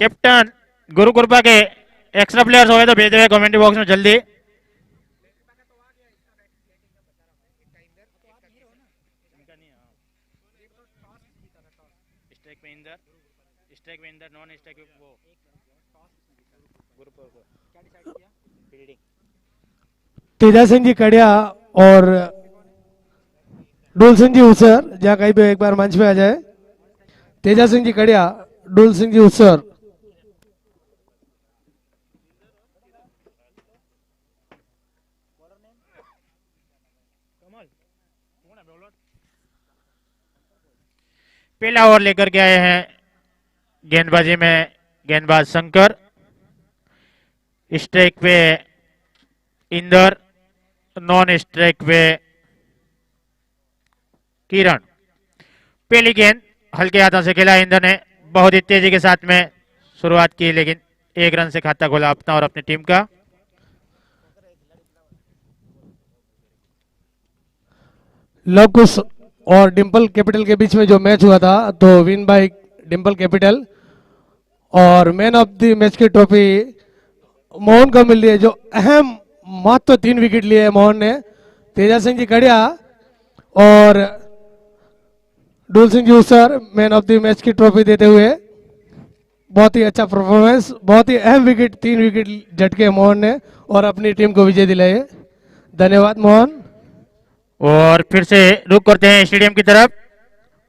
Captain गुरु कृपा के extra players हो तो भेज रहे कमेंट बॉक्स में जल्दी। स्ट्राइक में इंदर नॉन स्ट्राइक वो तेजा सिंह जी कड़िया और डुल सिंह जी उसर जहाँ कहीं पे एक बार मंच पे आ जाए। तेजा सिंह जी कड़िया, डुल सिंह जी उसर। पहला ओवर लेकर के आए हैं गेंदबाजी में गेंदबाज शंकर, स्ट्राइक पे इंदर, नॉन स्ट्राइक पे किरण। पहली गेंद हल्के हाथों से खेला इंदर ने, बहुत ही तेजी के साथ में शुरुआत की, लेकिन एक रन से खाता खोला अपना और अपनी टीम का। लव कुश और डिम्पल कैपिटल के बीच में जो मैच हुआ था तो विन बाय डिम्पल कैपिटल, और मैन ऑफ द मैच की ट्रॉफी मोहन को मिल रही है, जो अहम मात्र 3 विकेट लिए है मोहन ने। तेजा सिंह जी कड़िया और डुल सिंह जी उसर मैन ऑफ द मैच की ट्रॉफी देते हुए। बहुत ही अच्छा परफॉर्मेंस, बहुत ही अहम विकेट, 3 विकेट झटके मोहन ने और अपनी टीम को विजय दिलाए। धन्यवाद मोहन। और फिर से रुक करते हैं स्टेडियम की तरफ,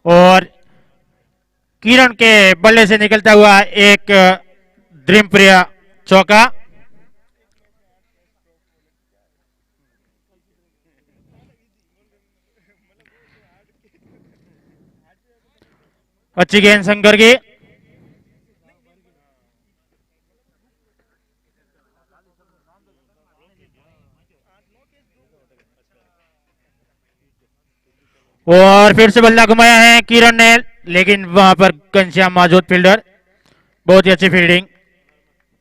और किरण के बल्ले से निकलता हुआ एक द्रिमप्रिय चौका। अच्छी गेंद शंकर की, और फिर से बल्ला घुमाया है किरण ने, लेकिन वहां पर घनश्याम मौजूद फील्डर, बहुत ही अच्छी फील्डिंग,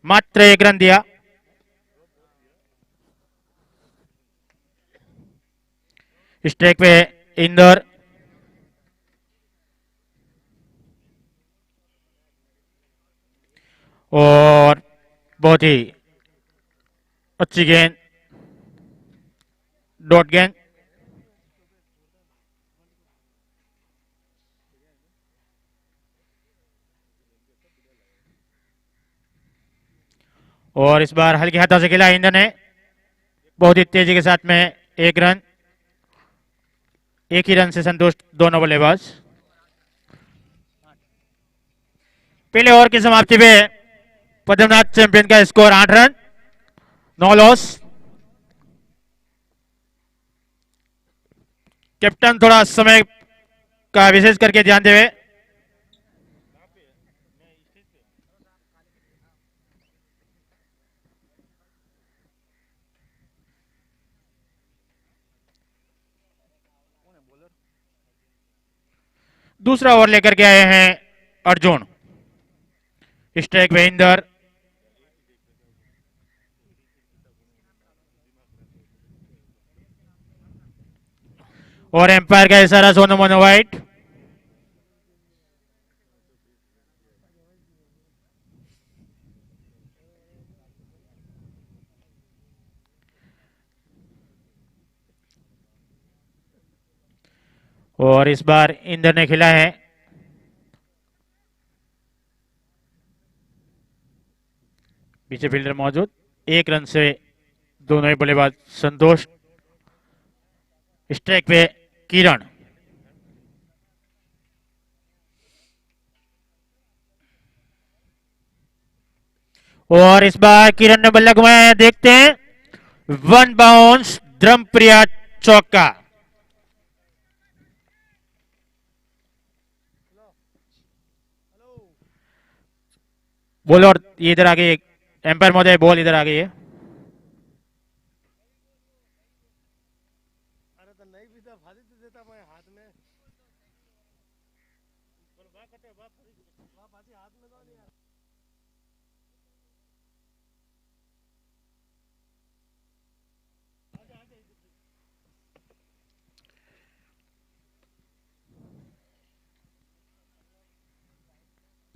मात्र 1 रन दिया। स्ट्राइक पे इंदर, और बहुत ही अच्छी गेंद, डॉट गेंद। और इस बार हल्के हाथों से खेला इंदर ने, बहुत ही तेजी के साथ में 1 रन, एक ही रन से संतुष्ट दोनों बल्लेबाज। पहले ओवर की समाप्ति पे पद्मनाथ चैंपियन का स्कोर 8 रन, 9 लॉस। कैप्टन थोड़ा समय का विशेष करके ध्यान देवे। दूसरा ओवर लेकर के आए हैं अर्जुन, स्ट्राइक पे इंदर, और एम्पायर का इशारा सोनू मोनो वाइट। और इस बार इंदर ने खेला है, पीछे फील्डर मौजूद, 1 रन से दोनों ही बल्लेबाज संतोष। स्ट्राइक पे किरण, और इस बार किरण ने बल्ला घुमाया है, देखते हैं, 1 बाउंस, द्रमप्रिया चौका। बॉल और ये इधर आ गई, एम्पायर महोदय बॉल इधर आ गई है।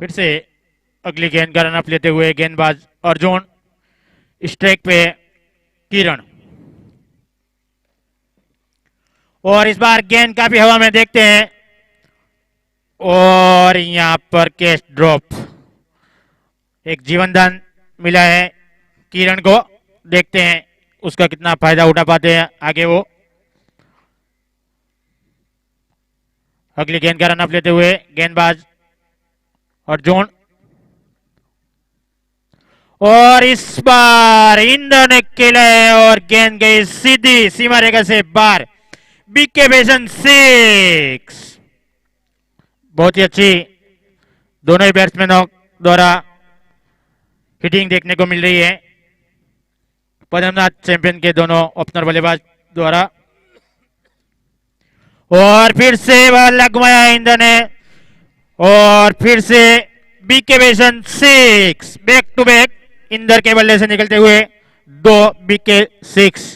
फिर से अगली गेंद का रनअप लेते हुए गेंदबाज अर्जुन, स्ट्राइक पे किरण। और इस बार गेंद काफी हवा में देखते हैं और यहां पर कैच ड्रॉप। एक जीवनदान मिला है किरण को, देखते हैं उसका कितना फायदा उठा पाते हैं आगे वो। अगली गेंद का रनअप लेते हुए गेंदबाज अर्जुन, और इस बार इंद्र ने खेला है और गेंद गई सीधी सीमा रेखा से बाहर। बीके बेसन 6। बहुत ही अच्छी दोनों ही बैट्समैनों द्वारा हिटिंग देखने को मिल रही है, पद्मनाथ चैंपियन के दोनों ओपनर बल्लेबाज द्वारा। और फिर से बल्ला घुमाया इंद्र ने, और फिर से बीके बेसन 6। बैक टू बैक इंदर के बल्ले से निकलते हुए 2 बीके 6।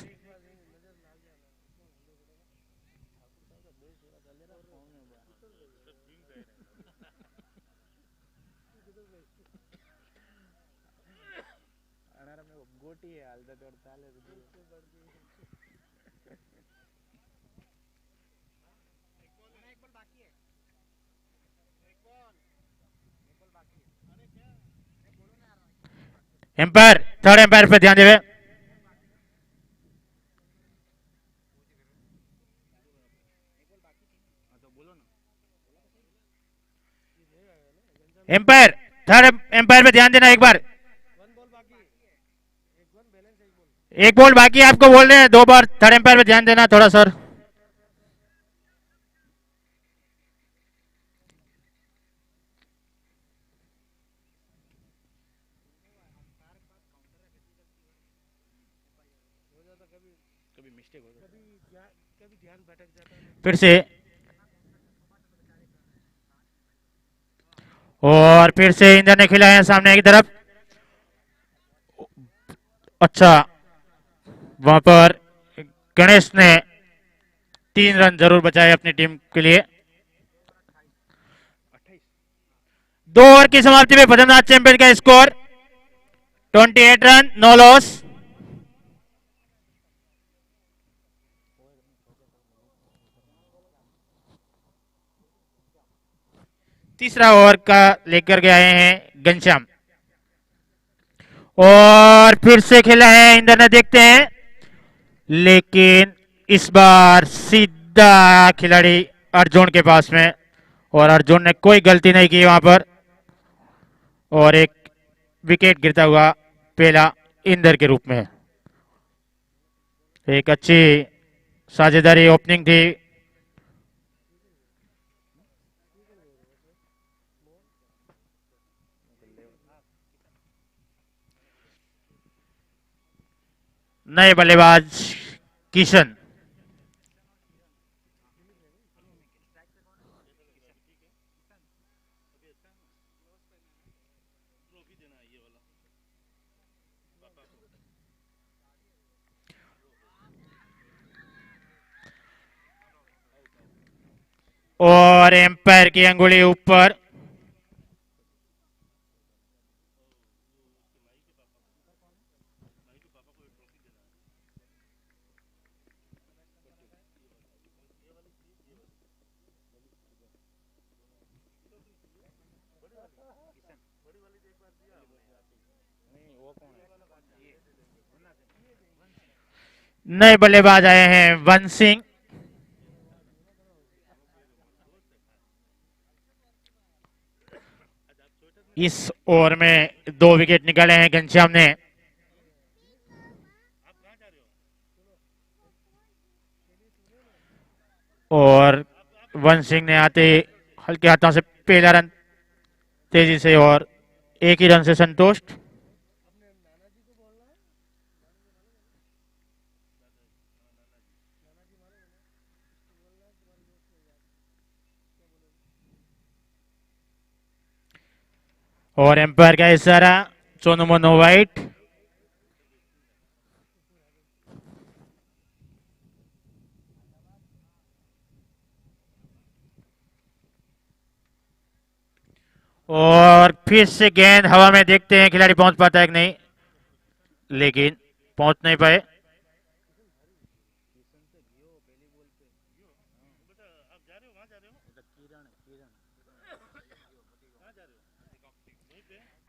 एम्पायर, थर्ड एम्पायर पे ध्यान देवे। एम्पायर, थर्ड एम्पायर पे ध्यान देना एक बार। एक बॉल बाकी है, आपको बोल रहे हैं 2 बार थर्ड एम्पायर पे ध्यान देना थोड़ा सर। फिर से, और फिर से इंद्र ने खिलाया है सामने की तरफ। अच्छा, वहां पर गणेश ने 3 रन जरूर बचाए अपनी टीम के लिए। 2 ओवर की समाप्ति में पद्मनाथ चैंपियन का स्कोर 28 रन, 9 लॉस। तीसरा ओवर का लेकर के आए हैं घनश्याम, और फिर से खेला है इंद्र ने, देखते हैं, लेकिन इस बार सीधा खिलाड़ी अर्जुन के पास में, और अर्जुन ने कोई गलती नहीं की वहां पर, और एक विकेट गिरता हुआ पहला इंदर के रूप में। एक अच्छी साझेदारी ओपनिंग थी। नए बल्लेबाज किशन, और एम्पायर की अंगुली ऊपर। नए बल्लेबाज आए हैं वन सिंह, इस ओवर में 2 विकेट निकाले हैं घनश्याम ने। और वन सिंह ने आते हल्के हाथों से पहला रन तेजी से, और एक ही रन से संतुष्ट। और एम्पायर का इशारा, सोनू मोनो वाइट। और फिर से गेंद हवा में, देखते हैं खिलाड़ी पहुंच पाता है कि नहीं, लेकिन पहुंच नहीं पाए।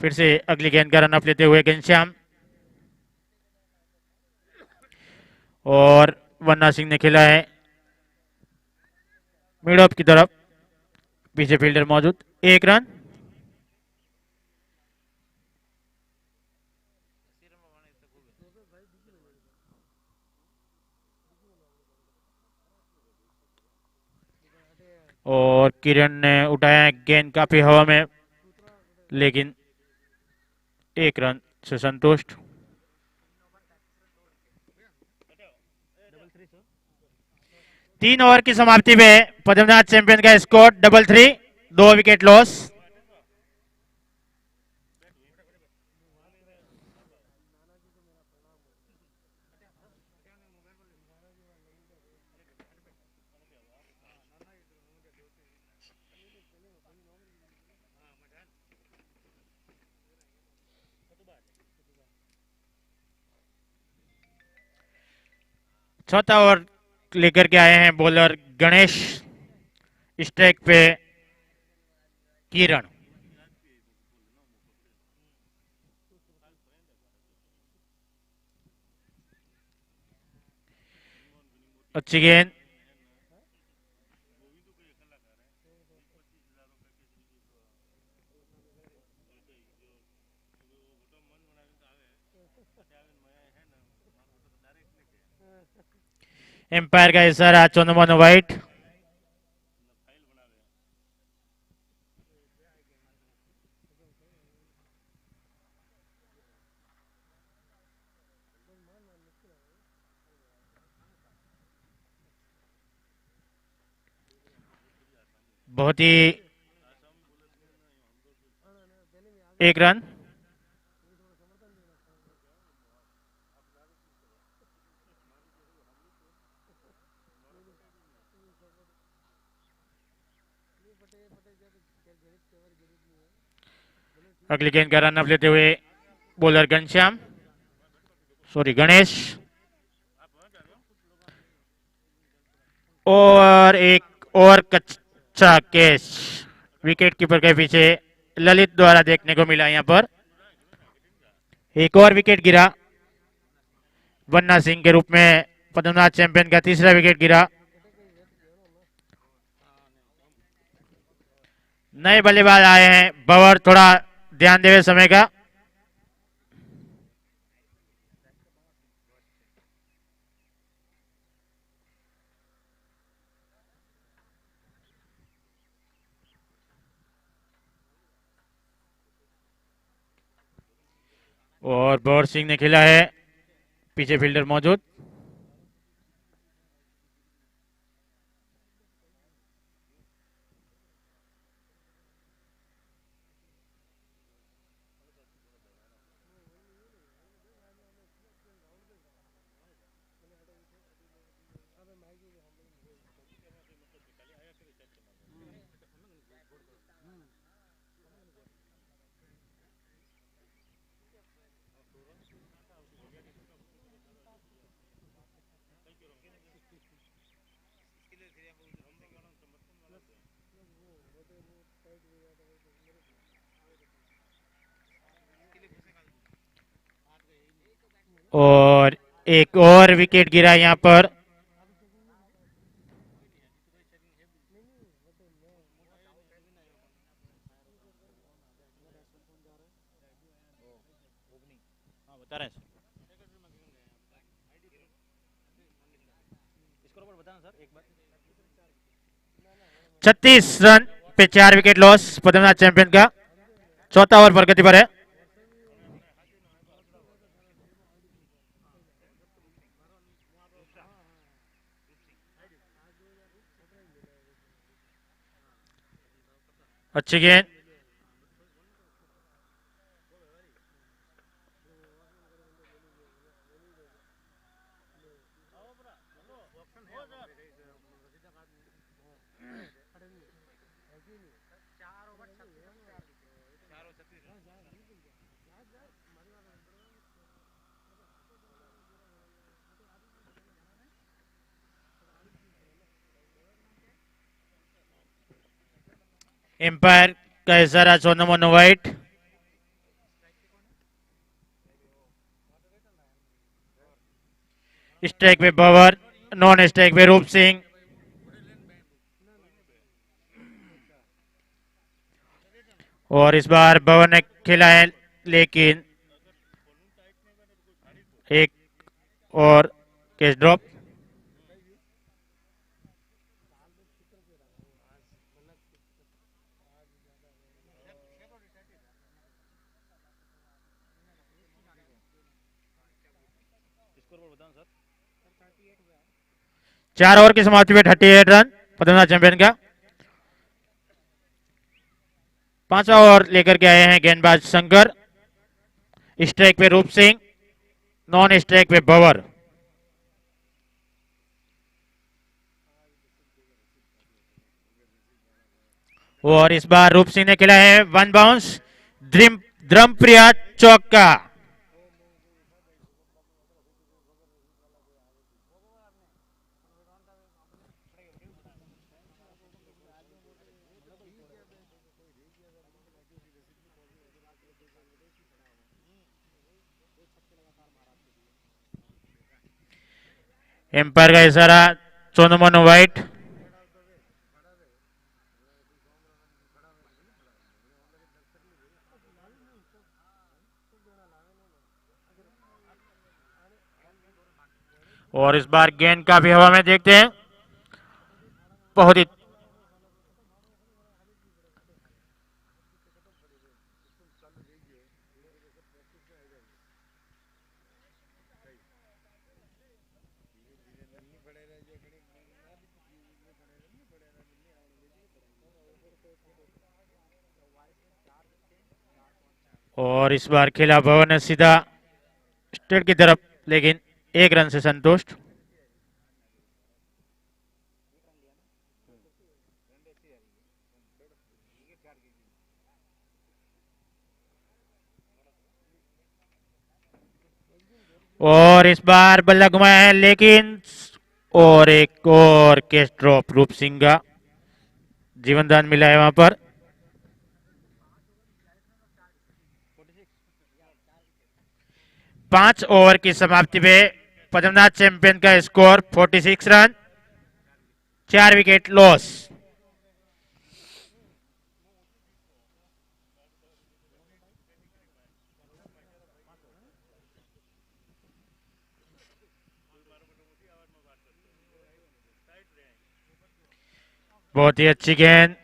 फिर से अगली गेंद का रनअप लेते हुए घनश्याम, और वन्ना सिंह ने खेला है मिड ऑफ की तरफ, पीछे फील्डर मौजूद, 1 रन। और किरण ने उठाया गेंद काफी हवा में, लेकिन 1 रन से संतुष्ट। तीन ओवर की समाप्ति में पद्मनाथ चैंपियन का स्कोर 3-3, 2 विकेट लॉस। चौथा ओवर लेकर के आए हैं बॉलर गणेश, स्ट्राइक पे किरण। अच्छी गेंद, एम्पायर का इशारा, चंद्रमोहन वाइट। बहुत ही 1 रन। अगली गेंद का रन अप लेते हुए बॉलर घनश्याम, सॉरी गणेश, और एक और कच्चा कैच विकेट कीपर के पीछे ललित द्वारा देखने को मिला। यहां पर एक और विकेट गिरा, वन्ना सिंह के रूप में पद्मनाथ चैंपियन का तीसरा विकेट गिरा। नए बल्लेबाज आए हैं, बवर थोड़ा ध्यान देवे समय का। और बवर सिंह ने खेला है, पीछे फील्डर मौजूद। और एक और विकेट गिरा यहां पर। बता रहे हैं 36 रन पे 4 विकेट लॉस पद्मनाथ चैंपियन का। चौथा ओवर प्रगति पर है। अच्छी गेंद, एम्पायर का इशारा, 14 नंबर नो वाइट। स्ट्राइक पे बबर, नॉन स्ट्राइक पे रूप सिंह। और इस बार बबर ने खेला है, लेकिन एक और कैच ड्रॉप। चार ओवर की समाप्ति पे 38 रन पदमनाथ चैंपियन का। 5वां ओवर लेकर के आए हैं गेंदबाज शंकर। स्ट्राइक पे रूप सिंह, नॉन स्ट्राइक पे बबर। और इस बार रूप सिंह ने खेला है वन बाउंस, द्रमप्रिया चौका। एम्पायर का इशारा, 14 नंबर नो वाइट। और इस बार गेंद काफी हवा में देखते हैं, बहुत ही और इस बार खेला भवन ने सीधा स्टेट की तरफ, लेकिन एक रन से संतुष्ट। और इस बार बल्ला घुमाया है, लेकिन और एक और कैच ड्रॉप रूप सिंह का। जीवनदान मिला है वहां पर। पांच ओवर की समाप्ति पे पद्मनाथ चैंपियन का स्कोर 46 रन, 4 विकेट लॉस। बहुत ही अच्छी गेंद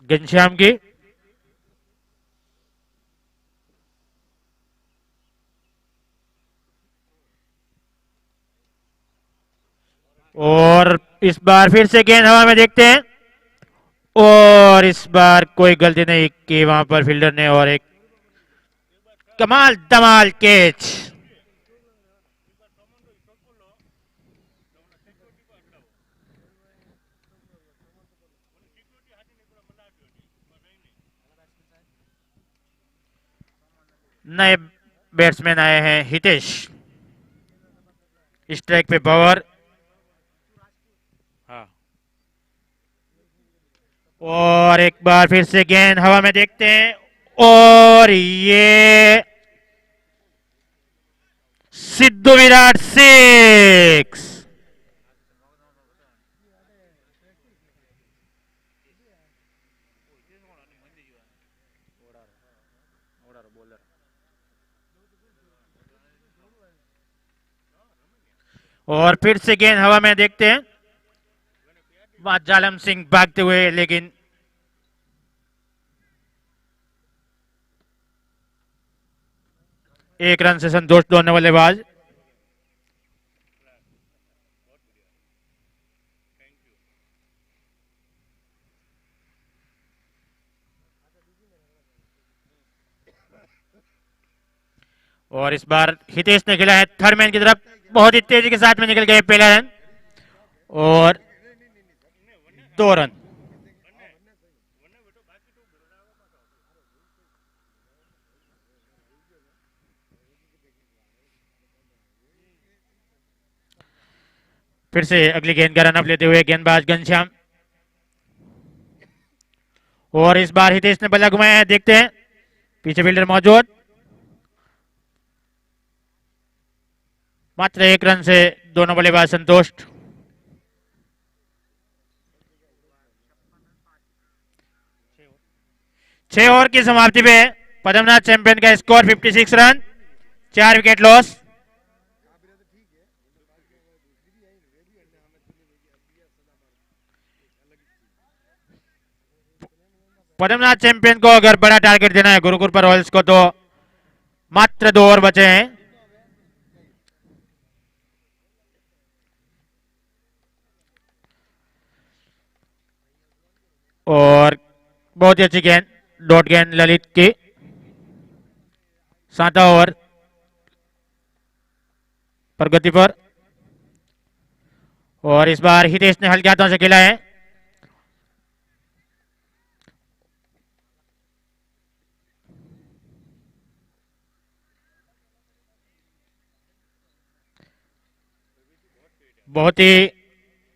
घनश्याम की। और इस बार फिर से गेंद हवा में देखते हैं, और इस बार कोई गलती नहीं की वहां पर फील्डर ने, और एक कमाल धमाल कैच। नए बैट्समैन आए हैं, हितेश। स्ट्राइक पे बवर। हाँ। और एक बार फिर से गेंद हवा में देखते हैं, और ये सिद्धू विराट 6। और फिर से गेंद हवा में देखते हैं, वहां जालम सिंह भागते हुए, लेकिन एक रन से संतोष दोनों बल्लेबाज। और इस बार हितेश ने खेला है थर्ड मैन की तरफ, बहुत ही तेजी के साथ में निकल गए पहला रन, और 2 रन। फिर से अगली गेंद का रनअप लेते हुए गेंदबाज घनश्याम, और इस बार हितेश ने बल्ला घुमाया है, देखते हैं पीछे फील्डर मौजूद, मात्र 1 रन से दोनों बल्लेबाज संतुष्ट। छह ओवर की समाप्ति पे पद्मनाथ चैंपियन का score 56 run, 4 wicket loss. Padmanath champion को अगर बड़ा टारगेट देना है गुरुकुल रॉयल्स को तो मात्र 2 ओवर बचे हैं। और बहुत ही अच्छी गेंद, डॉट गेंद ललित की, 7वां ओवर प्रगति पर, और इस बार हितेश ने हल्के हाथों से खेला है। बहुत ही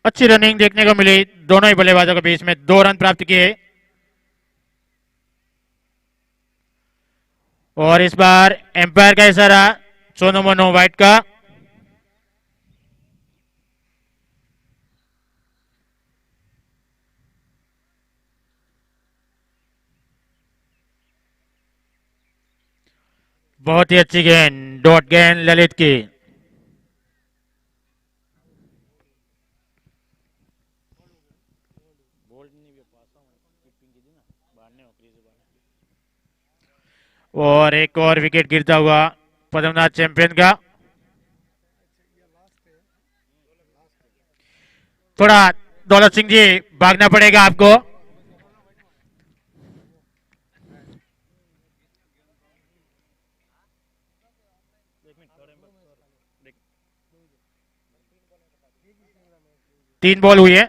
अच्छी रनिंग देखने को मिली दोनों ही बल्लेबाजों के बीच में, 2 रन प्राप्त किए। और इस बार एम्पायर का इशारा सोनू मोनू व्हाइट का, बहुत ही अच्छी गेंद, डॉट गेंद ललित की। और एक और विकेट गिरता हुआ पद्मनाथ चैंपियन का। थोड़ा दौलत सिंह जी भागना पड़ेगा आपको। तीन बॉल हुई है।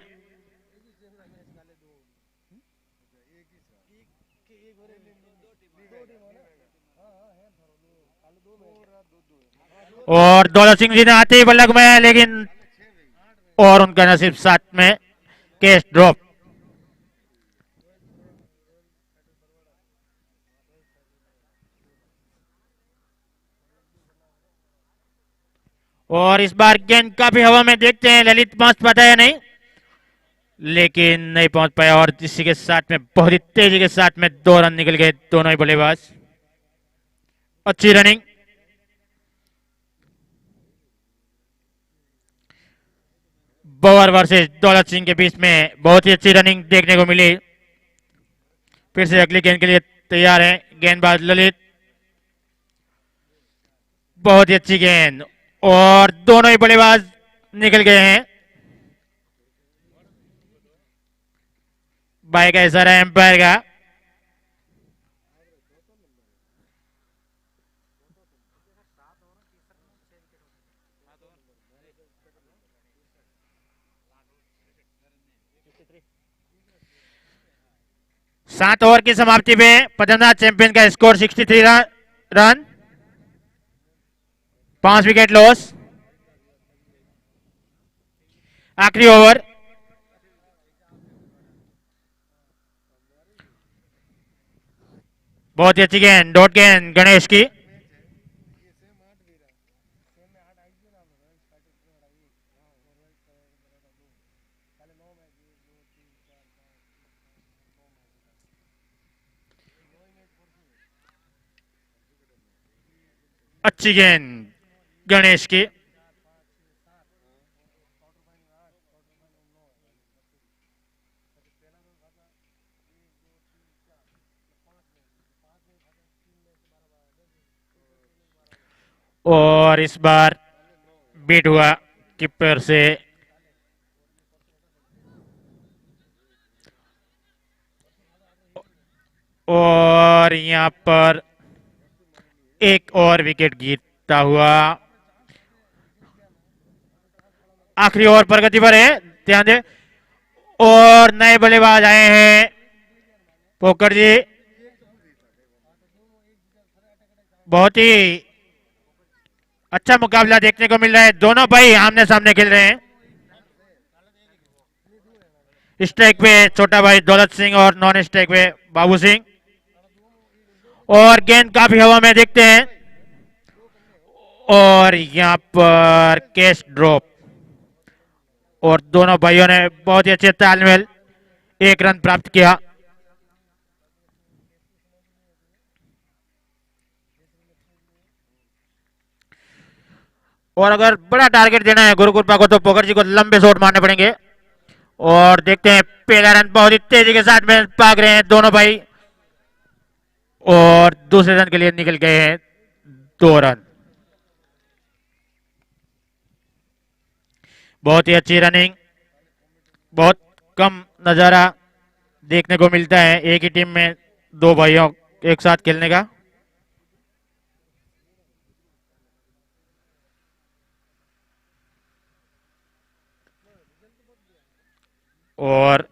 और दौलत सिंह जी ने आते ही बल्ला घुमाया, लेकिन और उनका नसीब साथ में कैच ड्रॉप। और इस बार गेंद काफी हवा में, देखते हैं ललित पहुंच पाता है या नहीं, लेकिन नहीं पहुंच पाया, और इसी के साथ में बहुत ही तेजी के साथ में 2 रन निकल गए दोनों ही बल्लेबाज। अच्छी रनिंग। बवर वर्सेस दौलत सिंह के बीच में बहुत ही अच्छी रनिंग देखने को मिली। फिर से अगली गेंद के लिए तैयार है गेंदबाज ललित, बहुत ही अच्छी गेंद, और दोनों ही बल्लेबाज निकल गए हैं। बाई का इशारा एम्पायर का। सात ओवर की समाप्ति पे पद्मनाथ चैंपियन का स्कोर 63 रन, 5 विकेट लॉस। आखिरी ओवर, बहुत ही अच्छी गेंद, डॉट गेंद गणेश की। अच्छी गेंद गणेश की। और इस बार बीट हुआ कीपर से, और यहां पर एक और विकेट गिरता हुआ। आखिरी ओवर प्रगति पर है, ध्यान दे। और नए बल्लेबाज आए हैं पोकर जी, बहुत ही अच्छा मुकाबला देखने को मिल रहा है। दोनों भाई आमने सामने खेल रहे हैं। स्ट्राइक पे छोटा भाई दौलत सिंह और नॉन स्ट्राइक पे बाबू सिंह। और गेंद काफी हवा में देखते हैं और यहां पर कैच ड्रॉप और दोनों भाइयों ने बहुत ही अच्छे तालमेल 1 रन प्राप्त किया। और अगर बड़ा टारगेट देना है गुरु कृपा को तो पोखर जी को लंबे शॉट मारने पड़ेंगे। और देखते हैं पहला रन बहुत ही तेजी के साथ में भाग रहे हैं दोनों भाई और दूसरे रन के लिए निकल गए हैं 2 रन। बहुत ही अच्छी रनिंग, बहुत कम नजारा देखने को मिलता है एक ही टीम में दो भाइयों एक साथ खेलने का। और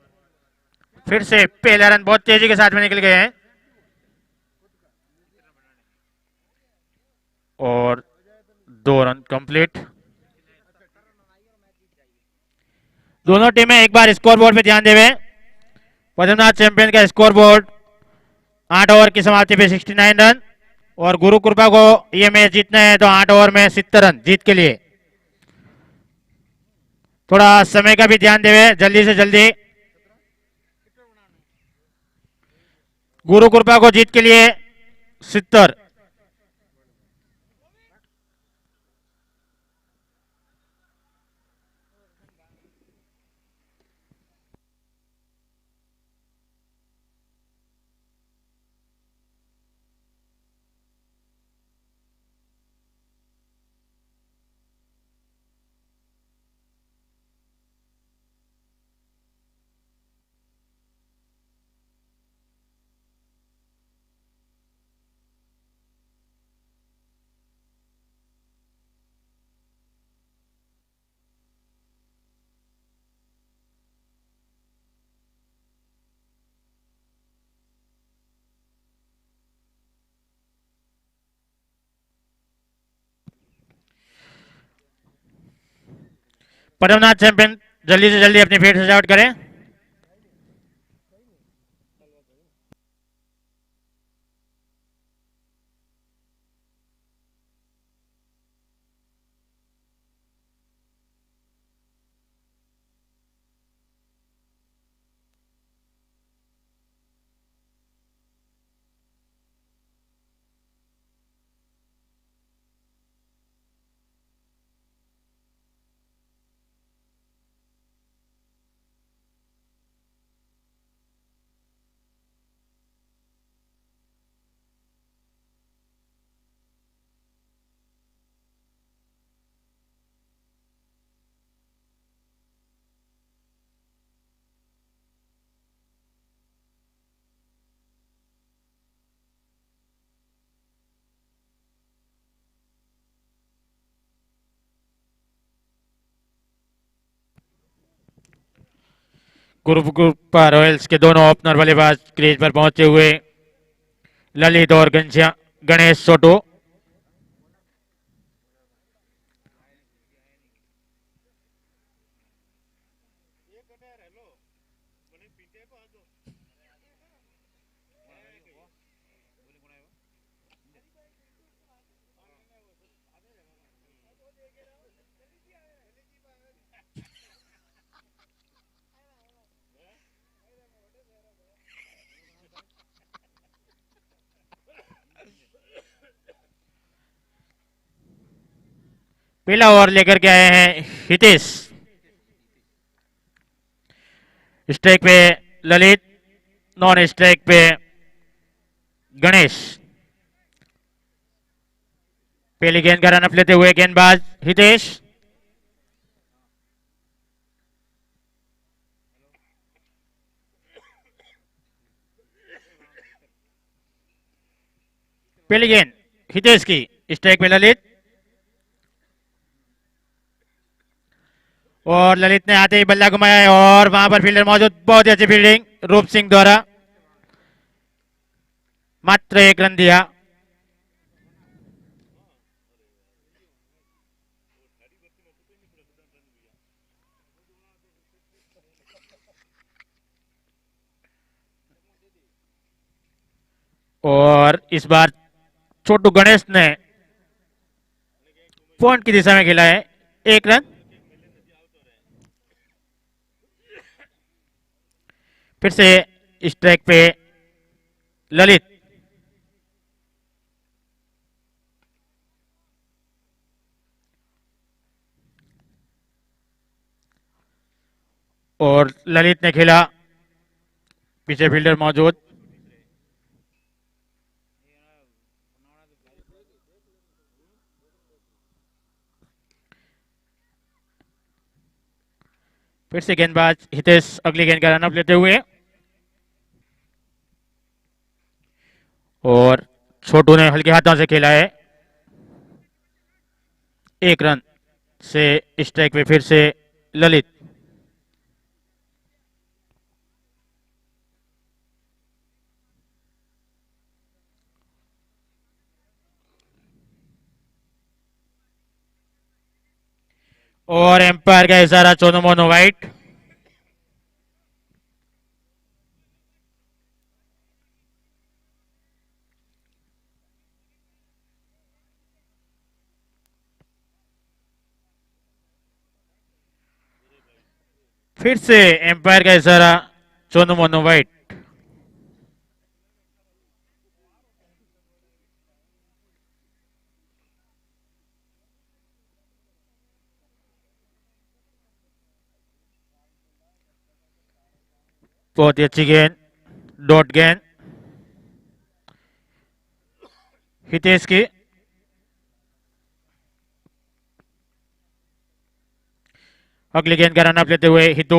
फिर से पहला रन बहुत तेजी के साथ में निकल गए हैं और 2 रन कंप्लीट। दोनों टीमें एक बार स्कोर बोर्ड पे ध्यान देवे। पद्मनाथ चैंपियन का स्कोर बोर्ड 8 ओवर की समाप्ति पे 69 रन और गुरु कृपा को ये मैच जीतना है तो 8 ओवर में 70 रन जीत के लिए। थोड़ा समय का भी ध्यान देवे, जल्दी से जल्दी। गुरु कृपा को जीत के लिए 70। पद्मनाथ चैंपियन जल्दी से जल्दी अपनी फील्ड सजावट करें। गुरुकृपा रॉयल्स के दोनों ओपनर बल्लेबाज क्रीज पर पहुंचे हुए ललित और गणेश सोटो। पहला ओवर लेकर के आए हैं हितेश। स्ट्राइक पे ललित, नॉन स्ट्राइक पे गणेश। पहली गेंद का रनअप लेते हुए गेंदबाज हितेश। पहली गेंद हितेश की, स्ट्राइक पे ललित और ललित ने आते ही बल्ला घुमाया है और वहां पर फील्डर मौजूद, बहुत ही अच्छी फील्डिंग रूप सिंह द्वारा। मात्र 1 रन दिया। और इस बार छोटू गणेश ने पॉइंट की दिशा में खेला है, 1 रन। फिर से स्ट्राइक पे ललित, और ललित ने खेला, पीछे फील्डर मौजूद। फिर से गेंदबाज हितेश अगली गेंद का रनअप लेते हुए, और छोटू ने हल्के हाथों से खेला है, 1 रन से स्ट्राइक पे फिर से ललित। और एम्पायर का इशारा, चोनो मोनो वाइट। फिर से एम्पायर का इशारा, चोनो मोनो वाइट। बहुत ही अच्छी गेंद, डॉट गेंद हितेश की। अगली गेंद का रनअप लेते हुए हितू,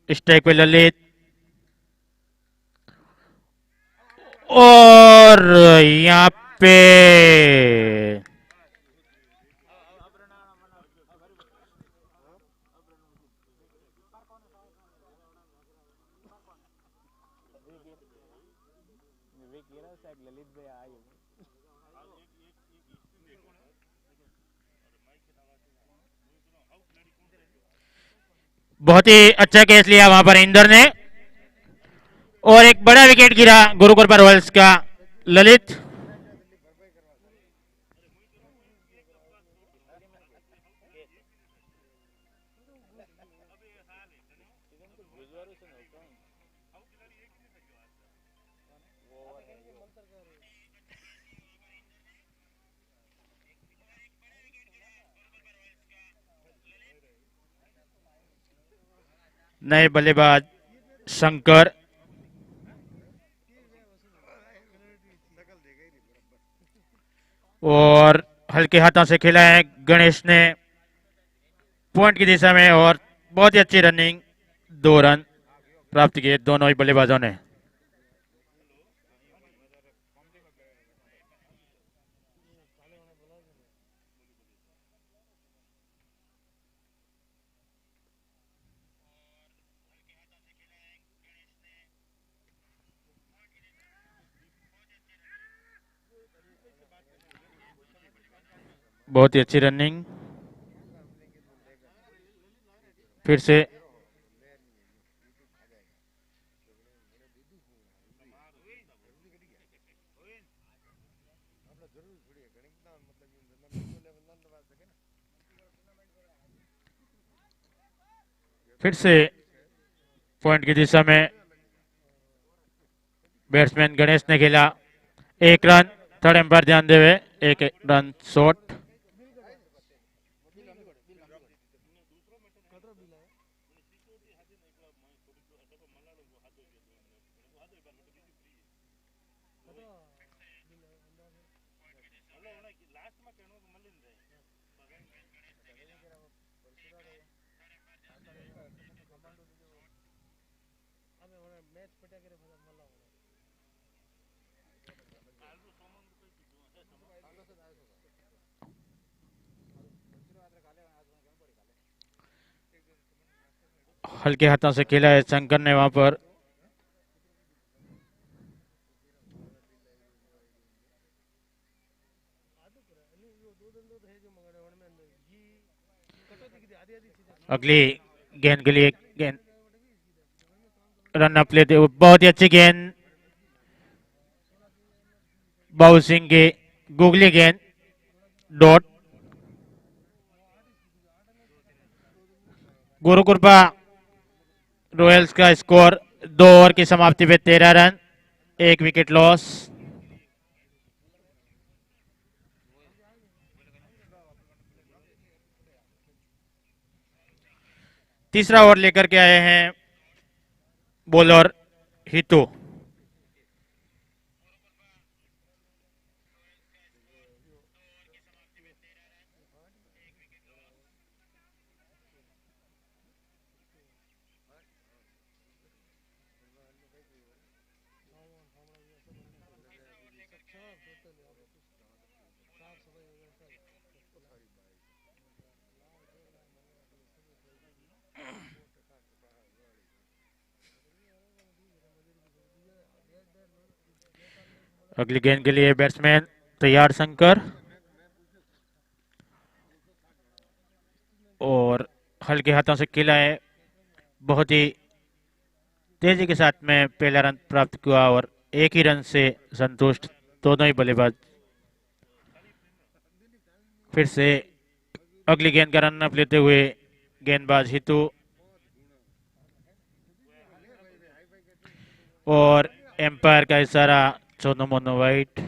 स्ट्राइक पे ललित, और यहाँ पे बहुत ही अच्छा कैच लिया वहां पर इंदर ने, और एक बड़ा विकेट गिरा गुरुकृपा रॉयल्स का ललित। नए बल्लेबाज शंकर, और हल्के हाथों से खेला है गणेश ने पॉइंट की दिशा में, और बहुत ही अच्छी रनिंग, 2 रन प्राप्त किए दोनों ही बल्लेबाजों ने। बहुत ही अच्छी रनिंग, फिर से पॉइंट की दिशा में बैट्समैन गणेश ने खेला, 1 रन। थर्ड एम्पायर ध्यान देवे, 1 रन शॉट। हल्के हाथों से खेला है शंकर ने वहां पर, अगली गेंद के लिए गेंद रन अप लेते हुए, बहुत ही अच्छी गेंद बाबू सिंह की गूगली गेंद डॉट। गुरुकृपा रॉयल्स का स्कोर 2 ओवर की समाप्ति पे 13 रन, 1 विकेट लॉस। तीसरा ओवर लेकर के आए हैं बॉलर हितू। अगली गेंद के लिए बैट्समैन तैयार शंकर, और हल्के हाथों से खेला है। बहुत ही तेजी के साथ में पहला रन प्राप्त किया और 1 ही रन से संतुष्ट दोनों ही बल्लेबाज। फिर से अगली गेंद का रन अप लेते हुए गेंदबाज हितू, और एम्पायर का इशारा, 14 मोनो वाइट।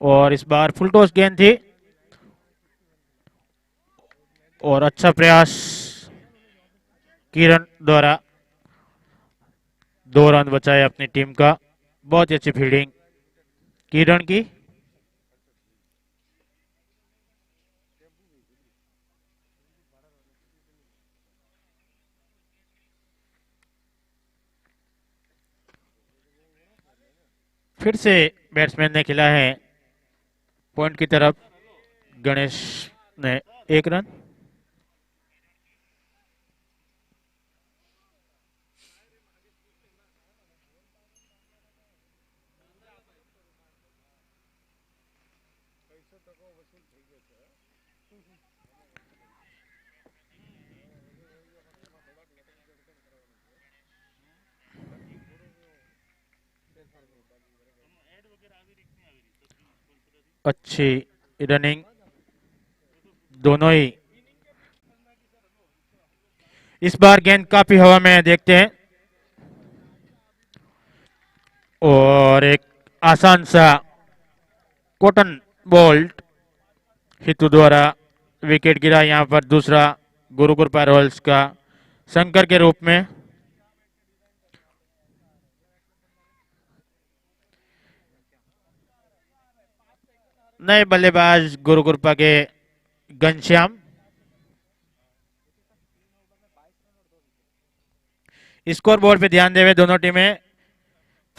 और इस बार फुल टॉस गेंद थी और अच्छा प्रयास किरण द्वारा 2 रन बचाए अपनी टीम का। बहुत ही अच्छी फील्डिंग किरण की। फिर से बैट्समैन ने खेला है पॉइंट की तरफ। गणेश ने 1 रन। अच्छी रनिंग दोनों ही। इस बार गेंद काफी हवा में देखते हैं और एक आसान सा कॉटन बोल्ट हितू द्वारा विकेट गिरा। यहां पर दूसरा गुरुकृपा रॉयल्स का शंकर के रूप में। नए बल्लेबाज गुरुकृपा के घनश्याम। स्कोर बोर्ड पे ध्यान देवे दोनों टीमें।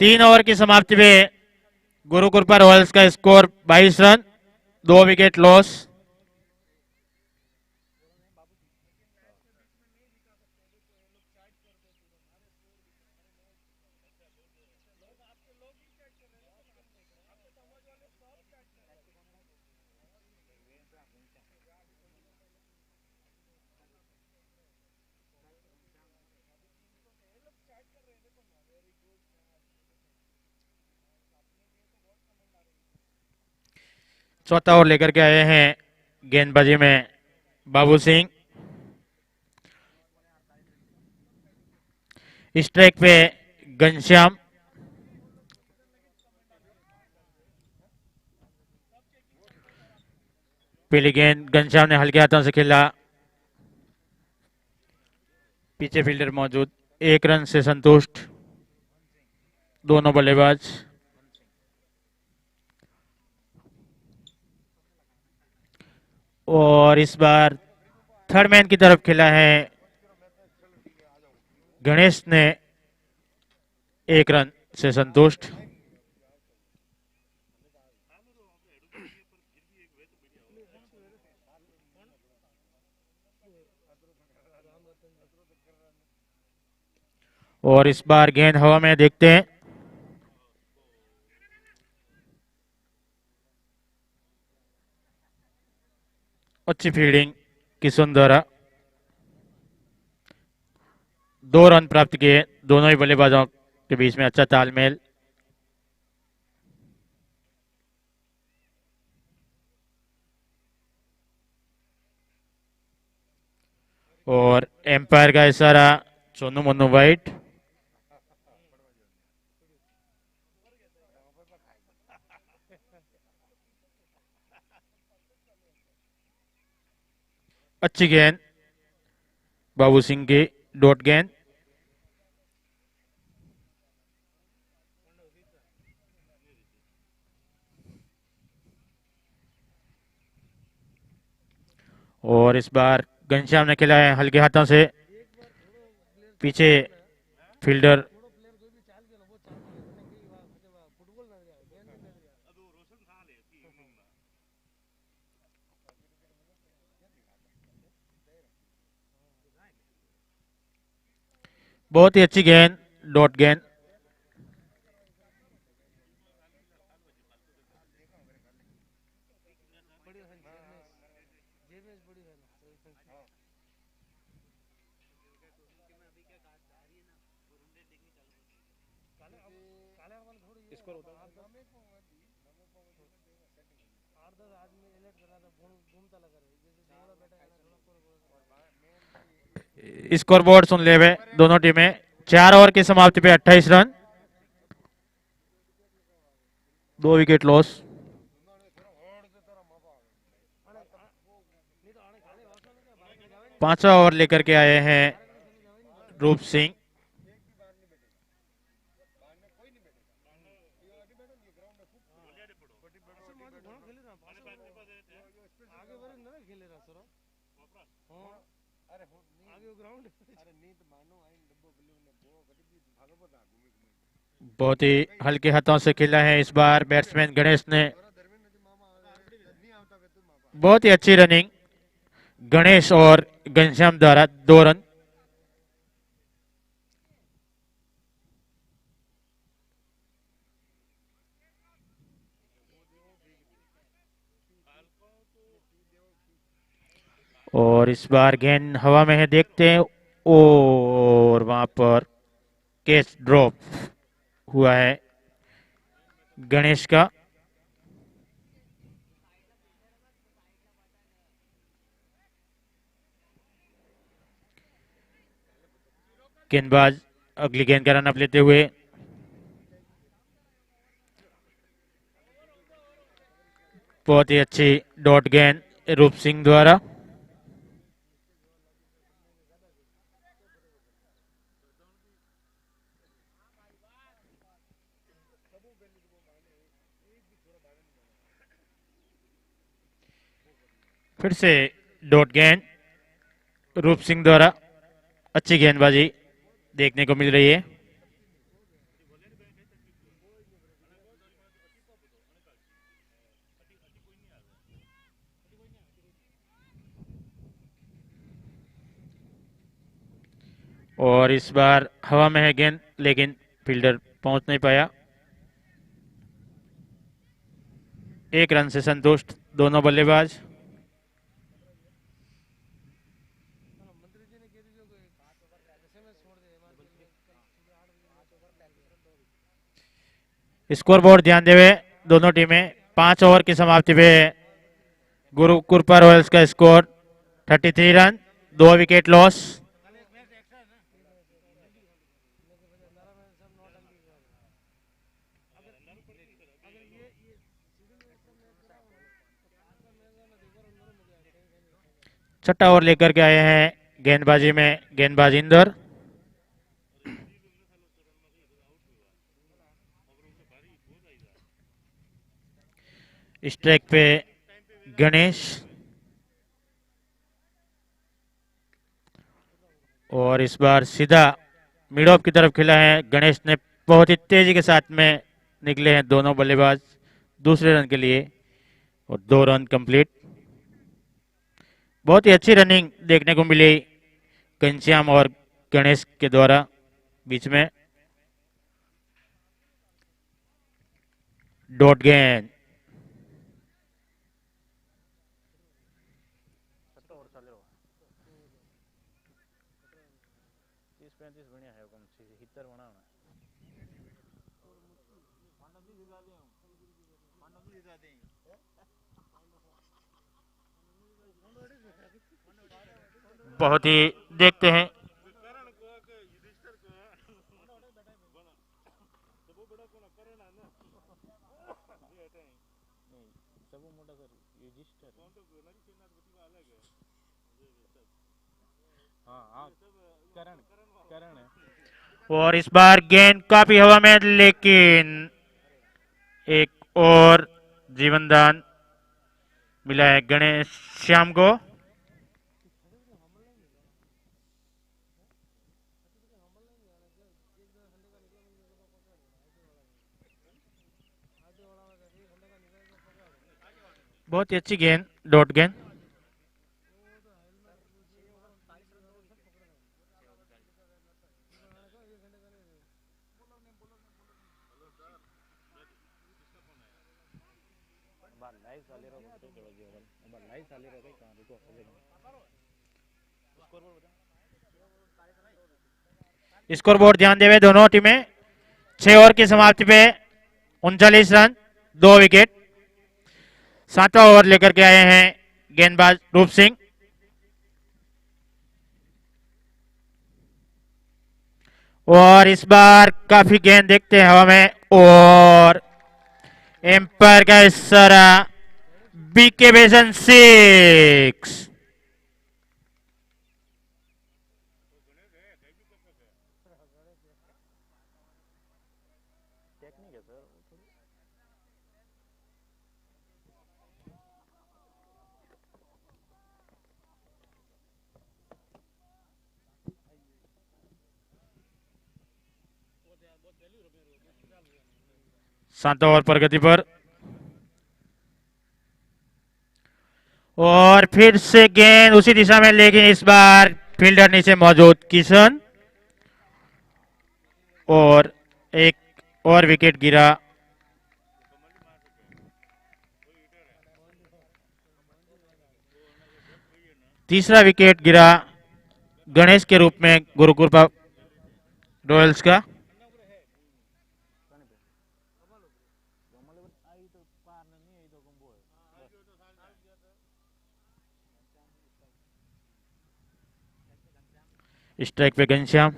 3 ओवर की समाप्ति पे गुरुकृपा रॉयल्स का स्कोर 22 रन, 2 विकेट लॉस। चौथा ओवर लेकर के आए हैं गेंदबाजी में बाबू सिंह। स्ट्राइक पे घनश्याम। पहली गेंद घनश्याम ने हल्के हाथों से खेला। पीछे फील्डर मौजूद, 1 रन से संतुष्ट दोनों बल्लेबाज। और इस बार थर्ड मैन की तरफ खेला है गणेश ने, 1 रन से संतुष्ट। और इस बार गेंद हवा में देखते हैं। अच्छी फील्डिंग किशुन द्वारा। 2 रन प्राप्त किए दोनों ही बल्लेबाजों के बीच में अच्छा तालमेल। और एम्पायर का इशारा, सोनू मनु वाइट। अच्छी गेंद बाबू सिंह की, डॉट गेंद। और इस बार घनश्याम ने खेला है हल्के हाथों से, पीछे फील्डर बहुत ही अच्छी गेंद, डॉट गेंद। स्कोर बोर्ड सुन ले वे दोनों टीमें। 4 ओवर की समाप्ति पे 28 रन, 2 विकेट लॉस। पांचवा ओवर लेकर के आए हैं रूप सिंह। बहुत ही हल्के हाथों से खेला है इस बार बैट्समैन गणेश ने। बहुत ही अच्छी रनिंग गणेश और घनश्याम द्वारा, 2 रन। और इस बार गेंद हवा में है, देखते हैं। और वहां पर कैच ड्रॉप हुआ है गणेश का। गेंदबाज अगली गेंद का रन अप लेते हुए। बहुत ही अच्छी डॉट गेंद रूप सिंह द्वारा। फिर से डॉट गेंद रूप सिंह द्वारा। अच्छी गेंदबाजी देखने को मिल रही है। और इस बार हवा में है गेंद, लेकिन फील्डर पहुंच नहीं पाया। 1 रन से संतुष्ट दोनों बल्लेबाज। स्कोर बोर्ड ध्यान देवे दोनों टीमें। 5 ओवर की समाप्ति पे गुरु कुरपा रॉयल्स का स्कोर 33 रन, 2 विकेट लॉस। छठा ओवर लेकर के आए हैं गेंदबाजी में गेंदबाज इंदर। स्ट्राइक पे गणेश। और इस बार सीधा मिड ऑफ की तरफ खेला है गणेश ने। बहुत ही तेजी के साथ में निकले हैं दोनों बल्लेबाज दूसरे रन के लिए, और 2 रन कंप्लीट। बहुत ही अच्छी रनिंग देखने को मिली घनश्याम और गणेश के द्वारा बीच में। डॉट गेंद बहुत ही देखते हैं। और इस बार गेंद काफी हवा में, लेकिन एक और जीवनदान मिला है गणेश श्याम को। बहुत ही अच्छी गेंद, डॉट गेंद। स्कोरबोर्ड ध्यान देवे दोनों टीमें। 6 ओवर की समाप्ति पे 39 रन, 2 विकेट। 7वां ओवर लेकर के आए हैं गेंदबाज रूप सिंह। और इस बार काफी गेंद देखते हैं हवा में, और एम्पायर का इशारा, बीके बेसन 6। सातवां ओवर प्रगति पर, और फिर से गेंद उसी दिशा में, लेकिन इस बार फील्डर नीचे मौजूद किशन, और एक और विकेट गिरा। तीसरा विकेट गिरा गणेश के रूप में गुरुकृपा रॉयल्स का। स्ट्राइक पे घनश्याम,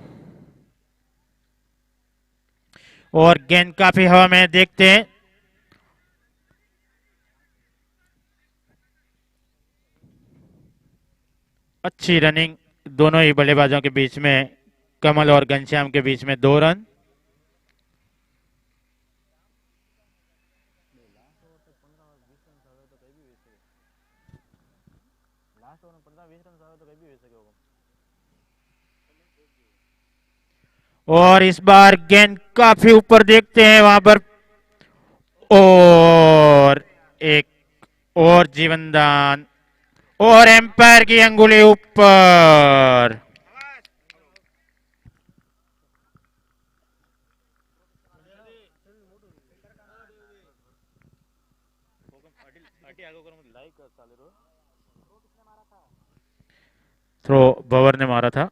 और गेंद काफी हवा में, देखते हैं। अच्छी रनिंग दोनों ही बल्लेबाजों के बीच में, कमल और घनश्याम के बीच में 2 रन। और इस बार गेंद काफी ऊपर, देखते हैं वहां पर, और एक और जीवनदान, और एम्पायर की अंगुली ऊपर। थ्रो बवर ने मारा था।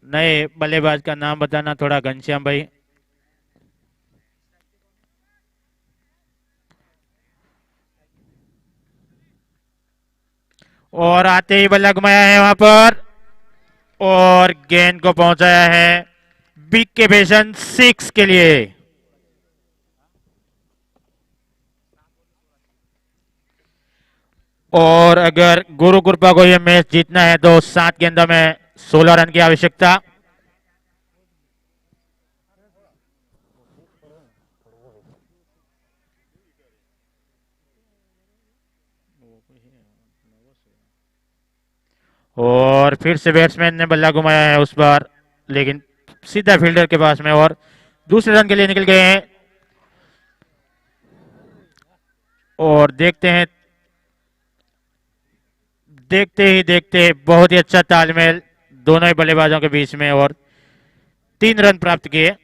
नए बल्लेबाज का नाम बताना थोड़ा, घनश्याम भाई। और आते ही बल्ला घुमाया है वहां पर, और गेंद को पहुंचाया है बीके बेसन 6 के लिए। और अगर गुरु कृपा को यह मैच जीतना है तो 7 गेंदों में 16 रन की आवश्यकता। और फिर से बैट्समैन ने बल्ला घुमाया है उस बार, लेकिन सीधा फील्डर के पास में, और दूसरे रन के लिए निकल गए हैं। और देखते हैं, देखते ही देखते बहुत ही अच्छा तालमेल दोनों ही बल्लेबाजों के बीच में, और 3 रन प्राप्त किए।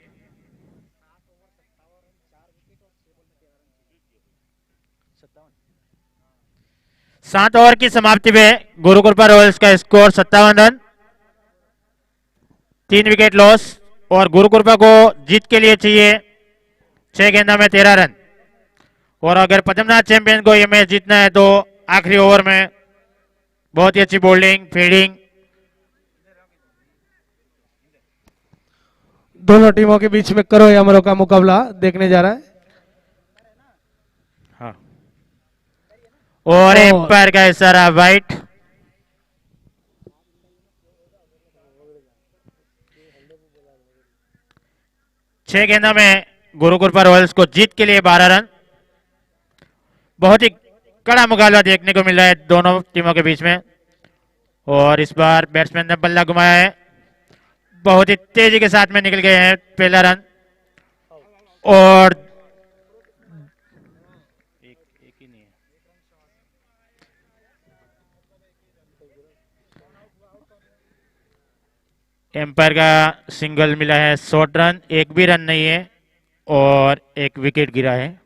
7 ओवर की समाप्ति में गुरुकृपा रॉयल्स का स्कोर 57 रन, 3 विकेट लॉस। और गुरुकृपा को जीत के लिए चाहिए 6 गेंदों में 13 रन। और अगर पद्मनाथ चैंपियन को यह मैच जीतना है तो आखिरी ओवर में बहुत ही अच्छी बॉलिंग, फील्डिंग। दोनों टीमों के बीच में करो या मरो का मुकाबला देखने जा रहा है। हाँ। और एम्पायर का इशारा वाइट। छह गेंदों में गुरुकृपा रॉयल्स को जीत के लिए 12 रन। बहुत ही कड़ा मुकाबला देखने को मिल रहा है दोनों टीमों के बीच में। और इस बार बैट्समैन ने बल्ला घुमाया है, बहुत ही तेजी के साथ में निकल गए हैं पहला रन। और एक ही नहीं है। एम्पायर का सिंगल मिला है, शॉर्ट रन, एक भी रन नहीं है और एक विकेट गिरा है।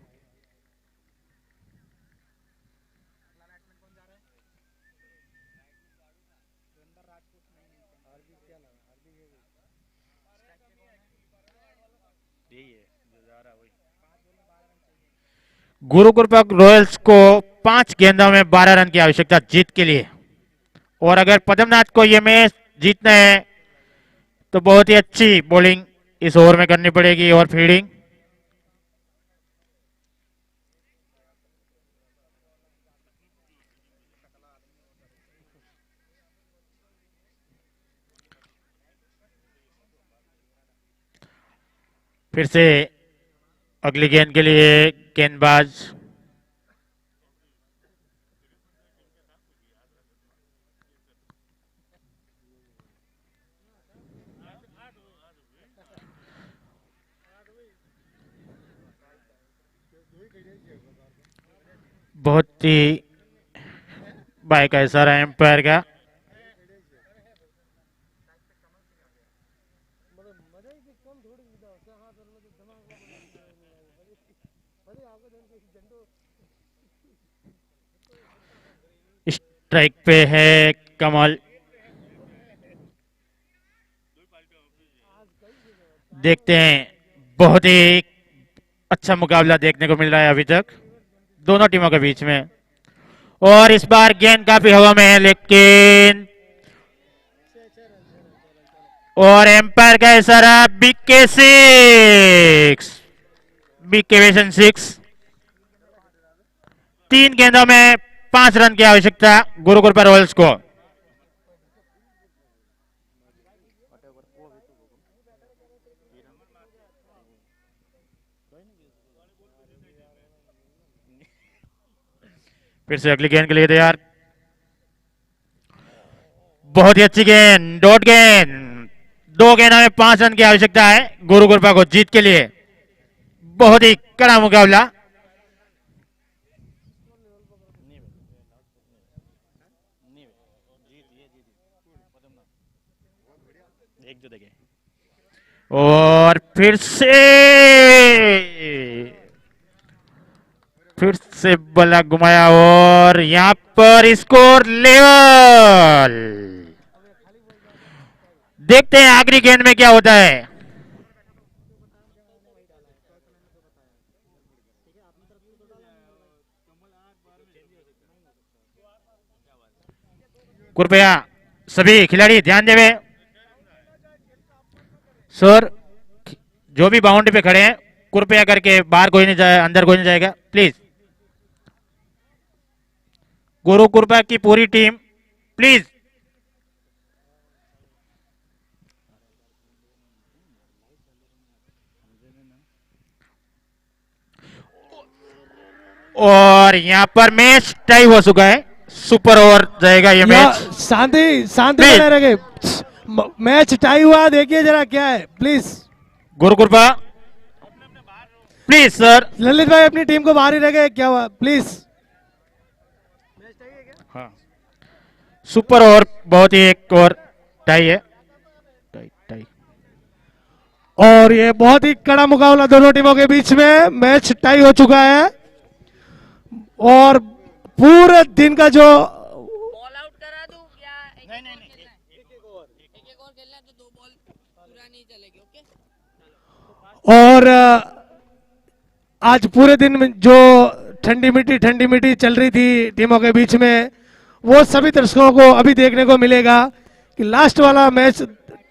गुरुकृपा रॉयल्स को 5 गेंदों में 12 रन की आवश्यकता जीत के लिए। और अगर पद्मनाथ को यह मैच जीतना है तो बहुत ही अच्छी बॉलिंग इस ओवर में करनी पड़ेगी और फील्डिंग। फिर से अगली गेंद के लिए गेंदबाज बहुत ही बाय का इशारा है एम्पायर का। स्ट्राइक पे है कमल। देखते हैं, बहुत ही अच्छा मुकाबला देखने को मिल रहा है अभी तक दोनों टीमों के बीच में। और इस बार गेंद काफी हवा में है लेकिन, और एम्पायर का इशारा बीके 6, बीके वेशन 6। 3 गेंदों में 5 रन की आवश्यकता गुरुकृपा रॉयल्स को। फिर से अगली गेंद के लिए तैयार। बहुत ही अच्छी गेंद, डॉट गेंद। 2 गेंदों में 5 रन की आवश्यकता है गुरुकृपा को जीत के लिए। बहुत ही कड़ा मुकाबला। और फिर से बल्ला घुमाया और यहां पर स्कोर लेवल। देखते हैं आखिरी गेंद में क्या होता है। कृपया सभी खिलाड़ी ध्यान देवे। सर, जो भी बाउंड्री पे खड़े हैं कृपया करके बाहर कोई नहीं जाए, अंदर कोई नहीं जाएगा प्लीज। गुरुकृपा की पूरी टीम प्लीज। और यहां पर मैच टाई हो चुका है। सुपर ओवर जाएगा ये मैच। शांति शांति बने रहे। मैच टाई हुआ, देखिए जरा क्या है please. Gurukripa please sir. Lalit भाई अपनी टीम को बाहर ही रह गए, क्या हुआ प्लीज। हाँ, सुपर ओवर बहुत ही एक और टाई है। टाई। और ये बहुत ही कड़ा मुकाबला दोनों टीमों के बीच में, मैच टाई हो चुका है। और पूरे दिन का जो बॉल आउट करा दूं या एक नहीं, एक नहीं, और खेलना है? एक और खेलना है तो 2 बॉल पूरा नहीं चलेगी। ओके, और आज पूरे दिन में जो ठंडी मिट्टी चल रही थी टीमों के बीच में, वो सभी दर्शकों को अभी देखने को मिलेगा कि लास्ट वाला मैच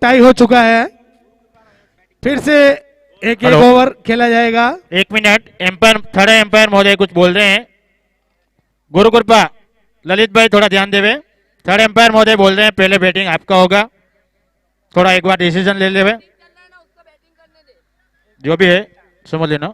टाई हो चुका है। फिर से एक हेलो। ओवर खेला जाएगा। 1 मिनट, एम्पायर, थर्ड एम्पायर महोदय कुछ बोल रहे हैं। गुरु कृपा, ललित भाई थोड़ा ध्यान देवे। थर्ड एम्पायर महोदय बोल रहे हैं पहले बैटिंग आपका होगा, थोड़ा एक बार डिसीजन ले लेवे। करना है ना, उसको बैटिंग करने दे। जो भी है समझ लेना।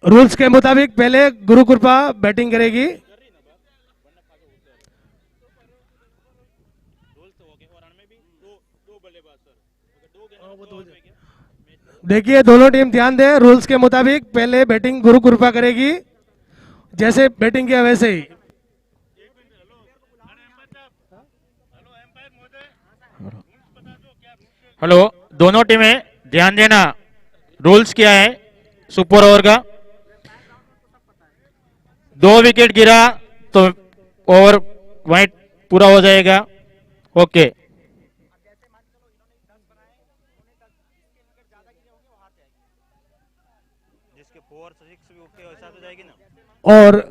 रूल्स के मुताबिक पहले गुरु कृपा बैटिंग करेगी। देखिए दोनों टीम ध्यान दें, रूल्स के मुताबिक पहले बैटिंग गुरु कृपा करेगी, जैसे बैटिंग किया वैसे ही। हेलो, दोनों टीमें ध्यान देना, रूल्स क्या है सुपर ओवर का। 2 विकेट गिरा तो ओवर वाइट पूरा हो जाएगा। ओके, जिसके 4 6 भी ओके वैसा तो जाएगी ना। और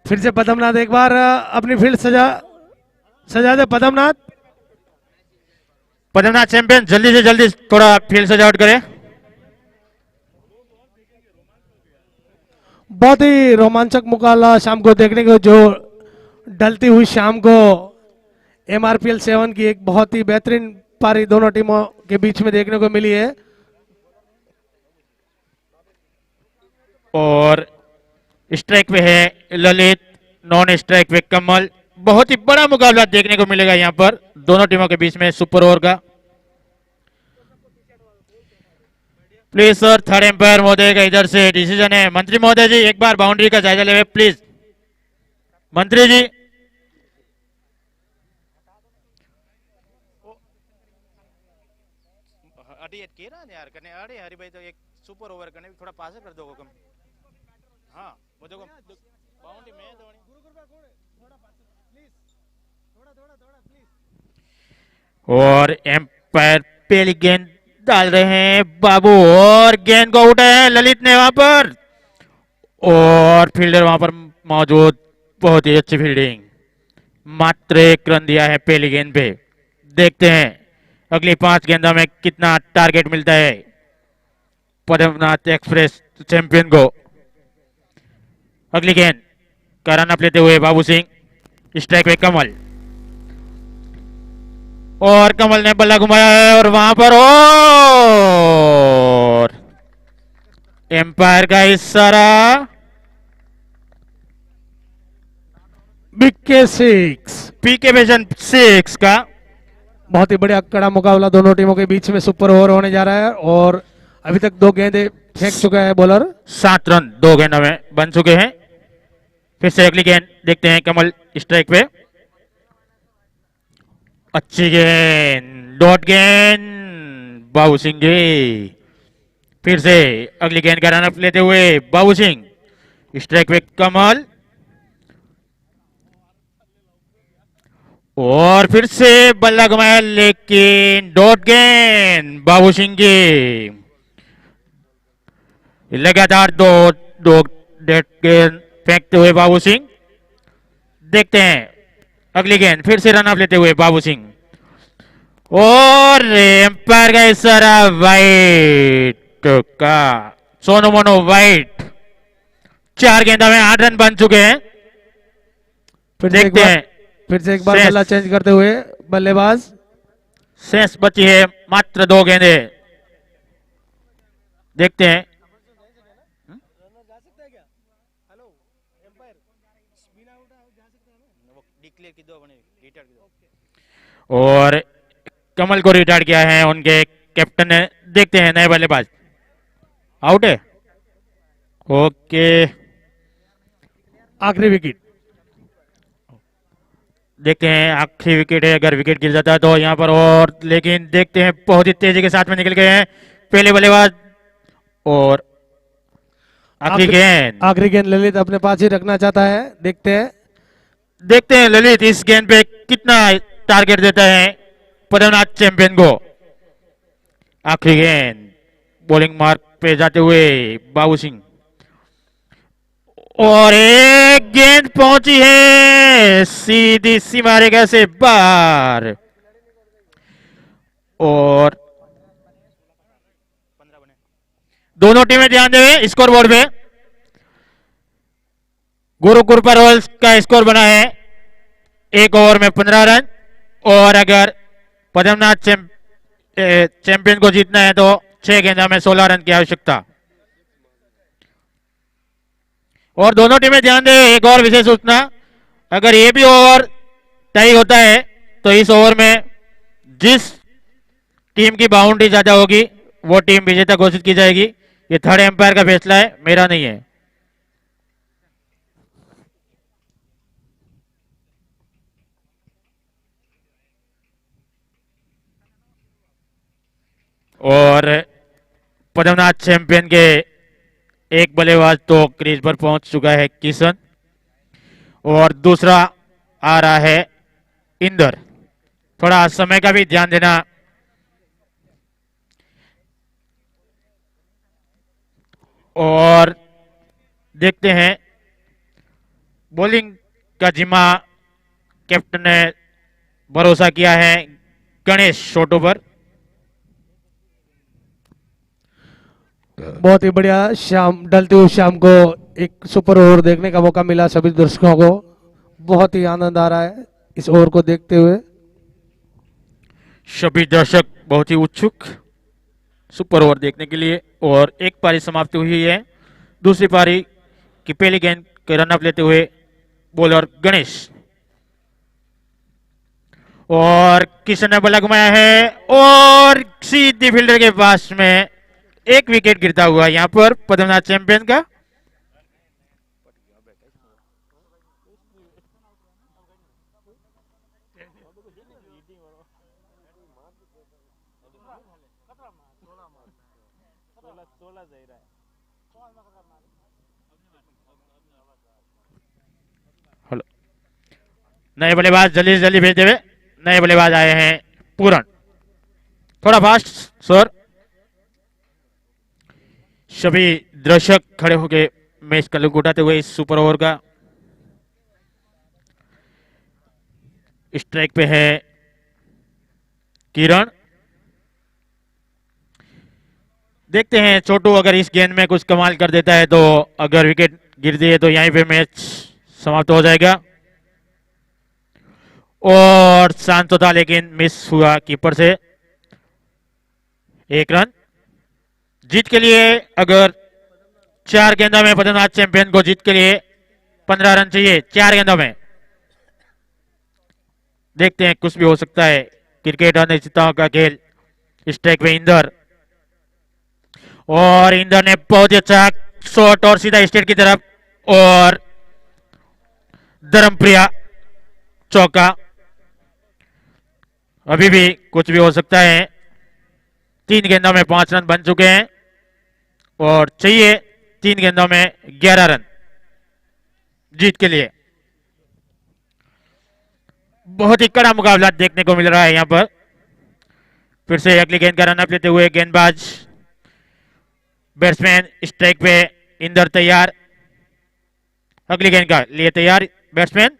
फिर से पदमनाथ एक बार अपनी फील्ड सजा दे। पदमनाथ चैंपियन जल्दी से जल्दी थोड़ा फील्ड सजावट करें। बहुत ही रोमांचक मुकाबला शाम को देखने को, जो ढलती हुई शाम को MRPL 7 की एक बहुत ही बेहतरीन पारी दोनों टीमों के बीच में देखने को मिली है। और स्ट्राइक पे है ललित, नॉन स्ट्राइक पे कमल। बहुत ही बड़ा मुकाबला देखने को मिलेगा यहाँ पर दोनों टीमों के बीच में सुपर ओवर का। प्लीज सर, थर्ड एम्पायर महोदय का इधर से डिसीजन है। मंत्री महोदय जी एक बार बाउंड्री का जायजा ले प्लीज। मंत्री जी, यार करने अरे हरी भाई तो एक सुपर ओवर करने थोड़ा पास कर दो कम। हाँ वो देखो बाउंड्री में और एम्पायर पहली गेंद डाल रहे हैं बाबू, और गेंद को उठाए ललित ने वहां पर, और फील्डर वहां पर मौजूद। बहुत ही अच्छी फील्डिंग, मात्र 1 रन दिया है पहली गेंद पे। देखते हैं अगली 5 गेंदों में कितना टारगेट मिलता है पद्मनाथ एक्सप्रेस चैंपियन को। अगली गेंद का रन अप लेते हुए बाबू सिंह, स्ट्राइक पे कमल, और कमल ने बल्ला घुमाया है और वहां पर और एम्पायर का इशारा। BK 6 पीके विजन 6 का बहुत ही बढ़िया कड़ा मुकाबला दोनों टीमों के बीच में सुपर ओवर होने जा रहा है। और अभी तक 2 गेंदें फेंक चुका है बॉलर। 7 रन 2 गेंदों में बन चुके हैं। फिर से अगली गेंद देखते हैं कमल स्ट्राइक पे, अच्छी गेंद, डॉट गेंद बाबू सिंह की। फिर से अगली गेंद का रन अप लेते हुए बाबू सिंह, स्ट्राइक पे कमल, और फिर से बल्ला घुमाया लेकिन डॉट गेंद बाबू सिंह की। लगातार दो डेट गेंद फेंकते हुए बाबू सिंह। देखते हैं अगली गेंद, फिर से रन अप लेते हुए बाबू सिंह, और एम्पायर का इशारा वाइट का, सोनो मोनो वाइट। 4 गेंदों में 8 रन बन चुके हैं। देखते हैं फिर से एक बार शेष। बल्ला चेंज करते हुए बल्लेबाज। शेष बची है मात्र 2 गेंदें। देखते हैं और कमल को रिटायर किया है उनके कैप्टन ने देखते हैं नए बल्लेबाज आउट है। ओके, आखिरी विकेट। देखते हैं आखिरी विकेट है, अगर विकेट गिर जाता है तो यहाँ पर, और लेकिन देखते हैं बहुत ही तेजी के साथ में निकल गए हैं पहले बल्लेबाज। और आखिरी गेंद, आखिरी गेंद ललित अपने पास ही रखना चाहता है, देखते हैं ललित इस गेंद पे कितना टारगेट देता है पद्मनाथ चैंपियन को। आखिरी गेंद बॉलिंग मार्क पे जाते हुए बाबू सिंह, और एक गेंद पहुंची है सीधी सीमा रेखा से बाहर। और दोनों टीमें ध्यान दें स्कोर बोर्ड पे। गुरुकुल रोल्स का स्कोर बना है 1 ओवर में 15 रन, और अगर पद्मनाथ चैंपियन को जीतना है तो 6 गेंदों में 16 रन की आवश्यकता। और दोनों टीमें ध्यान दें, एक और विशेष सूचना, अगर ये भी ओवर टाई होता है तो इस ओवर में जिस टीम की बाउंड्री ज्यादा होगी वो टीम विजेता घोषित की जाएगी। ये थर्ड एम्पायर का फैसला है, मेरा नहीं है। और पद्मनाथ चैंपियन के एक बल्लेबाज तो क्रीज पर पहुंच चुका है किशन, और दूसरा आ रहा है इंदर। थोड़ा समय का भी ध्यान देना। और देखते हैं बॉलिंग का जिम्मा कैप्टन ने भरोसा किया है गणेश छोटू पर। बहुत ही बढ़िया, शाम ढलते हुए शाम को एक सुपर ओवर देखने का मौका मिला सभी दर्शकों को। बहुत ही आनंद आ रहा है इस ओवर को देखते हुए। सभी दर्शक बहुत ही उत्सुक सुपर ओवर देखने के लिए। और एक पारी समाप्त हुई है, दूसरी पारी की पहली गेंद के रनअप लेते हुए बॉलर गणेश, और किशन ने बल्ला घुमाया है और सीधी फील्डर के पास में एक विकेट गिरता हुआ यहां पर पद्मनाथ चैंपियन का। हेलो, नए बल्लेबाज जल्दी से जल्दी भेजते हुए नए बल्लेबाज आए हैं पूरन, थोड़ा फास्ट सर। सभी दर्शक खड़े होकर मैच का लुत्फ उठाते हुए इस सुपर ओवर का। स्ट्राइक पे है किरण। देखते हैं छोटू अगर इस गेंद में कुछ कमाल कर देता है तो, अगर विकेट गिरती है तो यहीं पे मैच समाप्त हो जाएगा। और शांत था लेकिन मिस हुआ कीपर से। 1 रन जीत के लिए, अगर 4 गेंदों में पद्मनाथ चैंपियन को जीत के लिए 15 रन चाहिए 4 गेंदों में। देखते हैं कुछ भी हो सकता है, क्रिकेट अनिश्चितताओं का खेल। स्ट्राइक पे इंदर, और इंदर ने बहुत ही अच्छा शॉट और सीधा स्टेट की तरफ, और धर्मप्रिया चौका। अभी भी कुछ भी हो सकता है। 3 गेंदों में 5 रन बन चुके हैं और चाहिए 3 गेंदों में 11 रन जीत के लिए। बहुत ही कड़ा मुकाबला देखने को मिल रहा है यहां पर। फिर से अगली गेंद का रनअप लेते हुए गेंदबाज बैट्समैन स्ट्राइक पे, इंदर तैयार, अगली गेंद का लिए तैयार बैट्समैन,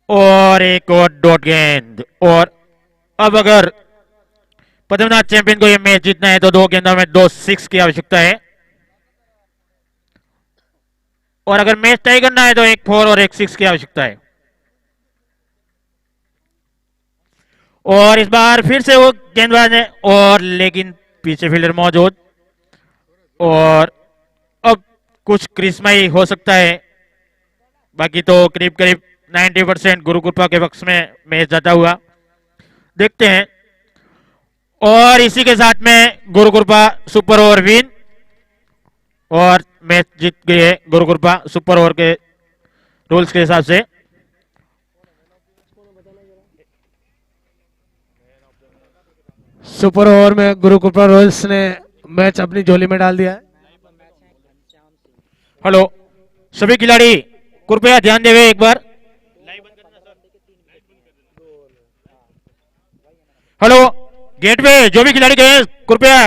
और एक और डॉट गेंद। और अब अगर पद्मनाथ चैंपियन को यह मैच जीतना है तो 2 गेंदों में 2 6 की आवश्यकता है, और अगर मैच टाई करना है तो 1 4 और 1 6 की आवश्यकता है। और इस बार फिर से वो गेंदबाज है, और लेकिन पीछे फील्डर मौजूद, और अब कुछ क्रिस्माई हो सकता है। बाकी तो करीब करीब 90% गुरु कृपा के पक्ष में मैच जाता हुआ देखते हैं। और इसी के साथ में गुरु कृपा सुपर ओवर विन और मैच जीत गए गुरु कृपा सुपर ओवर के रूल्स के हिसाब से। सुपर ओवर में गुरु कृपा रॉयल्स ने मैच अपनी झोली में डाल दिया है। हेलो सभी खिलाड़ी कृपया ध्यान देवे एक बार। हेलो गेट पे जो भी खिलाड़ी गए कृपया